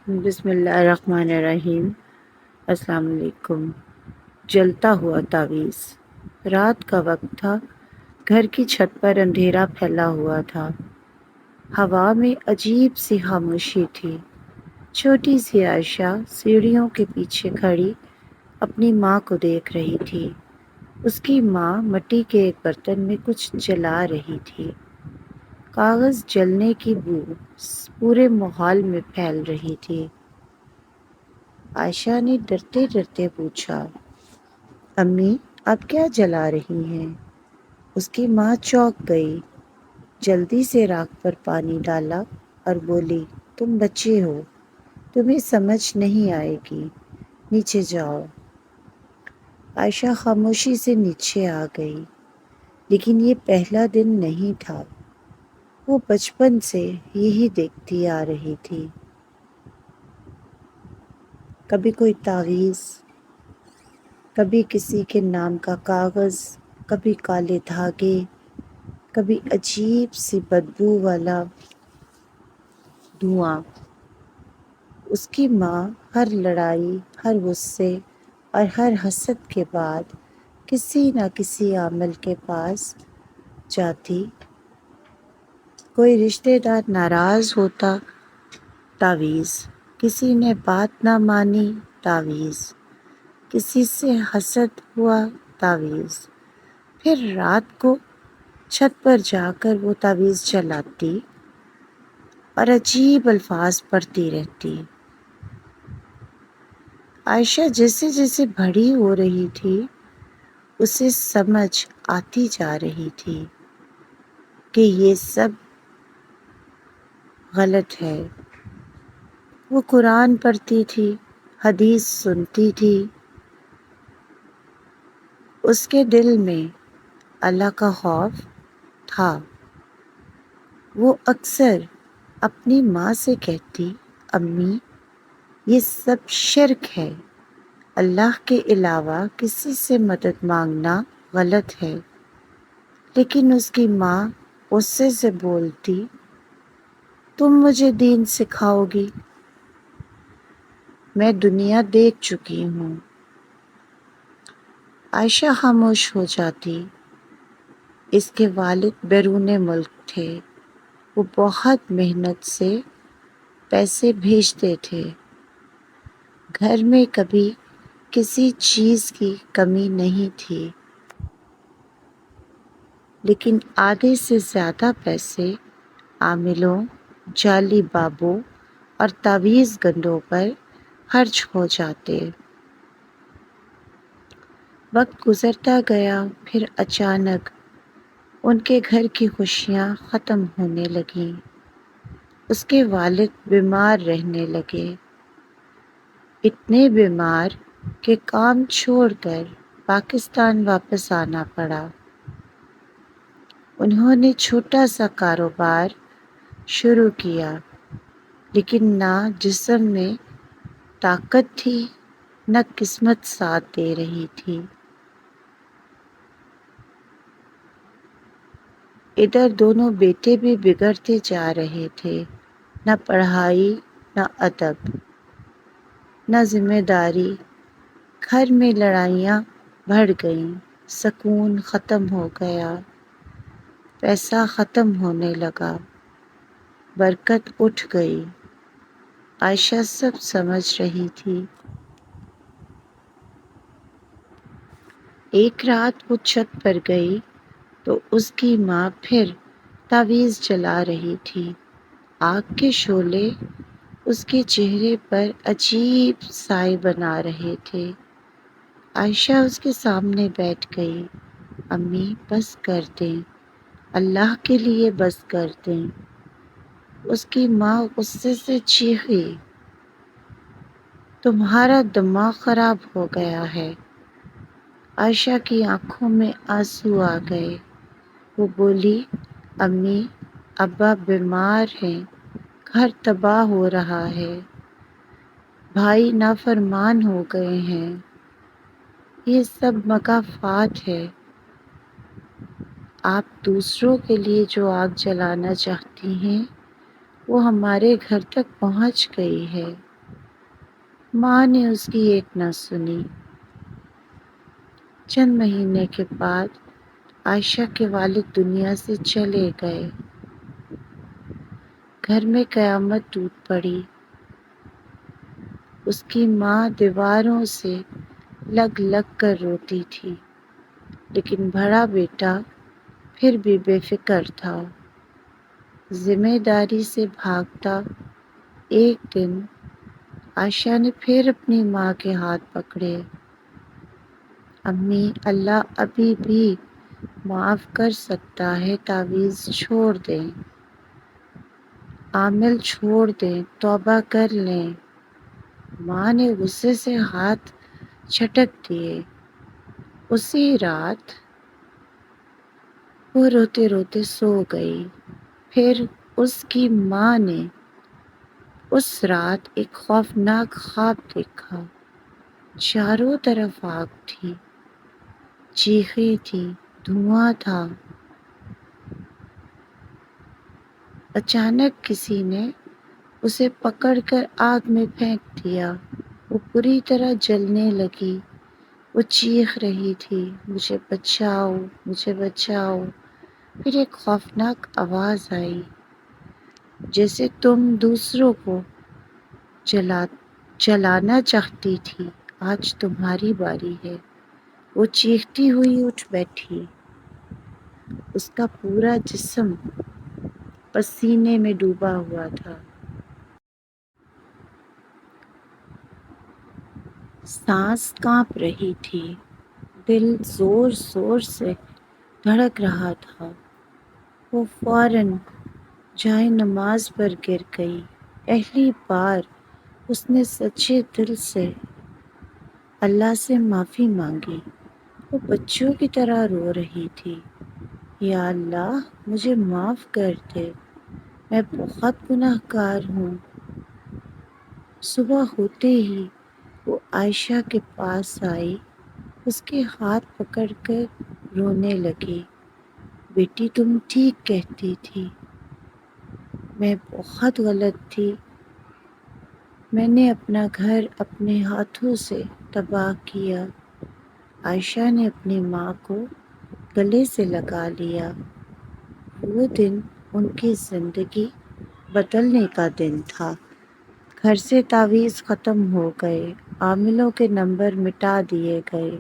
بسم اللہ الرحمن الرحیم۔ السلام علیکم۔ جلتا ہوا تعویذ۔ رات کا وقت تھا۔ گھر کی چھت پر اندھیرا پھیلا ہوا تھا۔ ہوا میں عجیب سی خاموشی تھی۔ چھوٹی سی عائشہ سیڑھیوں کے پیچھے کھڑی اپنی ماں کو دیکھ رہی تھی۔ اس کی ماں مٹی کے ایک برتن میں کچھ جلا رہی تھی۔ کاغذ جلنے کی بو پورے ماحول میں پھیل رہی تھی۔ عائشہ نے ڈرتے ڈرتے پوچھا، امی آپ کیا جلا رہی ہیں؟ اس کی ماں چونک گئی، جلدی سے راکھ پر پانی ڈالا اور بولی، تم بچے ہو، تمہیں سمجھ نہیں آئے گی، نیچے جاؤ۔ عائشہ خاموشی سے نیچے آ گئی، لیکن یہ پہلا دن نہیں تھا۔ وہ بچپن سے یہی دیکھتی آ رہی تھی۔ کبھی کوئی تعویذ، کبھی کسی کے نام کا کاغذ، کبھی کالے دھاگے، کبھی عجیب سی بدبو والا دھواں۔ اس کی ماں ہر لڑائی، ہر غصے اور ہر حسد کے بعد کسی نہ کسی عامل کے پاس جاتی۔ کوئی رشتہ دار ناراض ہوتا، تعویذ، کسی نے بات نہ مانی، تعویذ، کسی سے حسد ہوا، تعویذ۔ پھر رات کو چھت پر جا کر وہ تعویذ چلاتی اور عجیب الفاظ پڑھتی رہتی۔ عائشہ جیسے جیسے بڑی ہو رہی تھی، اسے سمجھ آتی جا رہی تھی کہ یہ سب غلط ہے۔ وہ قرآن پڑھتی تھی، حدیث سنتی تھی۔ اس کے دل میں اللہ کا خوف تھا۔ وہ اکثر اپنی ماں سے کہتی، امی یہ سب شرک ہے، اللہ کے علاوہ کسی سے مدد مانگنا غلط ہے۔ لیکن اس کی ماں غصے سے بولتی، تم مجھے دین سکھاؤ گی؟ میں دنیا دیکھ چکی ہوں۔ عائشہ خاموش ہو جاتی۔ اس کے والد بیرون ملک تھے۔ وہ بہت محنت سے پیسے بھیجتے تھے۔ گھر میں کبھی کسی چیز کی کمی نہیں تھی، لیکن آدھے سے زیادہ پیسے عاملوں، جعلی بابوں اور تعویذ گندوں پر خرچ ہو جاتے۔ وقت گزرتا گیا، پھر اچانک ان کے گھر کی خوشیاں ختم ہونے لگیں۔ اس کے والد بیمار رہنے لگے، اتنے بیمار کہ کام چھوڑ کر پاکستان واپس آنا پڑا۔ انہوں نے چھوٹا سا کاروبار شروع کیا، لیکن نہ جسم میں طاقت تھی، نہ قسمت ساتھ دے رہی تھی۔ ادھر دونوں بیٹے بھی بگڑتے جا رہے تھے، نہ پڑھائی، نہ ادب، نہ ذمہ داری۔ گھر میں لڑائیاں بڑھ گئیں، سکون ختم ہو گیا، پیسہ ختم ہونے لگا، برکت اٹھ گئی۔ عائشہ سب سمجھ رہی تھی۔ ایک رات وہ چھت پر گئی تو اس کی ماں پھر تعویذ جلا رہی تھی۔ آگ کے شعلے اس کے چہرے پر عجیب سائے بنا رہے تھے۔ عائشہ اس کے سامنے بیٹھ گئی، امی بس کر دیں، اللہ کے لیے بس کر دیں۔ اس کی ماں غصے سے چیخی، تمہارا دماغ خراب ہو گیا ہے۔ عائشہ کی آنکھوں میں آنسو آ گئے۔ وہ بولی، امی ابا بیمار ہیں، گھر تباہ ہو رہا ہے، بھائی نافرمان ہو گئے ہیں، یہ سب مکافات ہے۔ آپ دوسروں کے لیے جو آگ جلانا چاہتی ہیں وہ ہمارے گھر تک پہنچ گئی ہے۔ ماں نے اس کی ایک نہ سنی۔ چند مہینے کے بعد عائشہ کے والد دنیا سے چلے گئے۔ گھر میں قیامت ٹوٹ پڑی۔ اس کی ماں دیواروں سے لگ لگ کر روتی تھی، لیکن بڑا بیٹا پھر بھی بے فکر تھا، ذمہ داری سے بھاگتا۔ ایک دن عائشہ نے پھر اپنی ماں کے ہاتھ پکڑے۔ امی، اللہ ابھی بھی معاف کر سکتا ہے، تعویذ چھوڑ دیں، عامل چھوڑ دیں، توبہ کر لیں۔ ماں نے غصے سے ہاتھ جھٹک دیے۔ اسی رات وہ روتے روتے سو گئی۔ پھر اس کی ماں نے اس رات ایک خوفناک خواب دیکھا۔ چاروں طرف آگ تھی، چیخیں تھیں، دھواں تھا۔ اچانک کسی نے اسے پکڑ کر آگ میں پھینک دیا۔ وہ پوری طرح جلنے لگی۔ وہ چیخ رہی تھی، مجھے بچاؤ، مجھے بچاؤ۔ پھر ایک خوفناک آواز آئی، جیسے تم دوسروں کو جلانا چاہتی تھی، آج تمہاری باری ہے۔ وہ چیختی ہوئی اٹھ بیٹھی۔ اس کا پورا جسم پسینے میں ڈوبا ہوا تھا۔ سانس کانپ رہی تھی، دل زور زور سے دھڑک رہا تھا۔ وہ فوراً جائے نماز پر گر گئی۔ پہلی بار اس نے سچے دل سے اللہ سے معافی مانگی۔ وہ بچوں کی طرح رو رہی تھی، یا اللہ مجھے معاف کر دے، میں بہت گناہ گار ہوں۔ صبح ہوتے ہی وہ عائشہ کے پاس آئی، اس کے ہاتھ پکڑ کر رونے لگی۔ بیٹی تم ٹھیک کہتی تھی، میں بہت غلط تھی، میں نے اپنا گھر اپنے ہاتھوں سے تباہ کیا۔ عائشہ نے اپنی ماں کو گلے سے لگا لیا۔ وہ دن ان کی زندگی بدلنے کا دن تھا۔ گھر سے تعویذ ختم ہو گئے، عاملوں کے نمبر مٹا دیے گئے،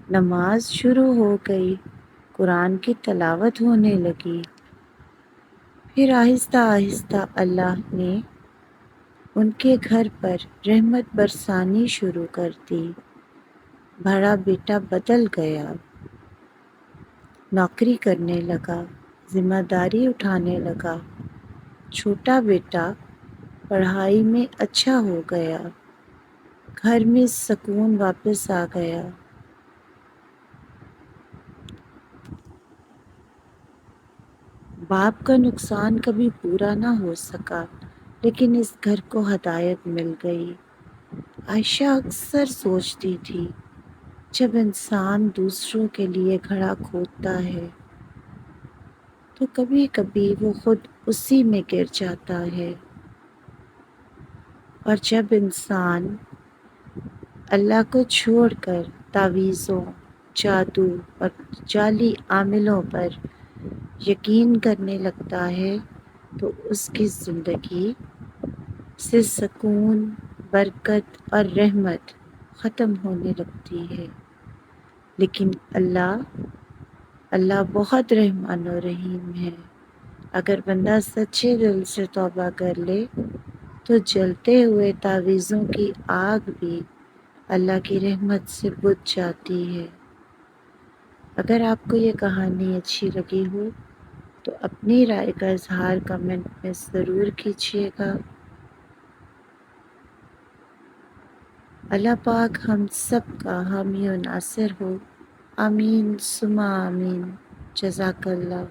نماز شروع ہو گئی، قرآن کی تلاوت ہونے لگی۔ پھر آہستہ آہستہ اللہ نے ان کے گھر پر رحمت برسانی شروع کر دی۔ بڑا بیٹا بدل گیا، نوکری کرنے لگا، ذمہ داری اٹھانے لگا۔ چھوٹا بیٹا پڑھائی میں اچھا ہو گیا، گھر میں سکون واپس آ گیا۔ باپ کا نقصان کبھی پورا نہ ہو سکا، لیکن اس گھر کو ہدایت مل گئی۔ عائشہ اکثر سوچتی تھی، جب انسان دوسروں کے لیے گھڑا کھودتا ہے تو کبھی کبھی وہ خود اسی میں گر جاتا ہے، اور جب انسان اللہ کو چھوڑ کر تعویذوں، جادو اور جعلی عاملوں پر یقین کرنے لگتا ہے تو اس کی زندگی سے سکون، برکت اور رحمت ختم ہونے لگتی ہے۔ لیکن اللہ بہت رحمان و رحیم ہے۔ اگر بندہ سچے دل سے توبہ کر لے تو جلتے ہوئے تعویذوں کی آگ بھی اللہ کی رحمت سے بجھ جاتی ہے۔ اگر آپ کو یہ کہانی اچھی لگی ہو تو اپنی رائے کا اظہار کمنٹ میں ضرور کیجیے گا۔ اللہ پاک ہم سب کا حامی و ناصر ہو، آمین ثم آمین۔ جزاک اللہ۔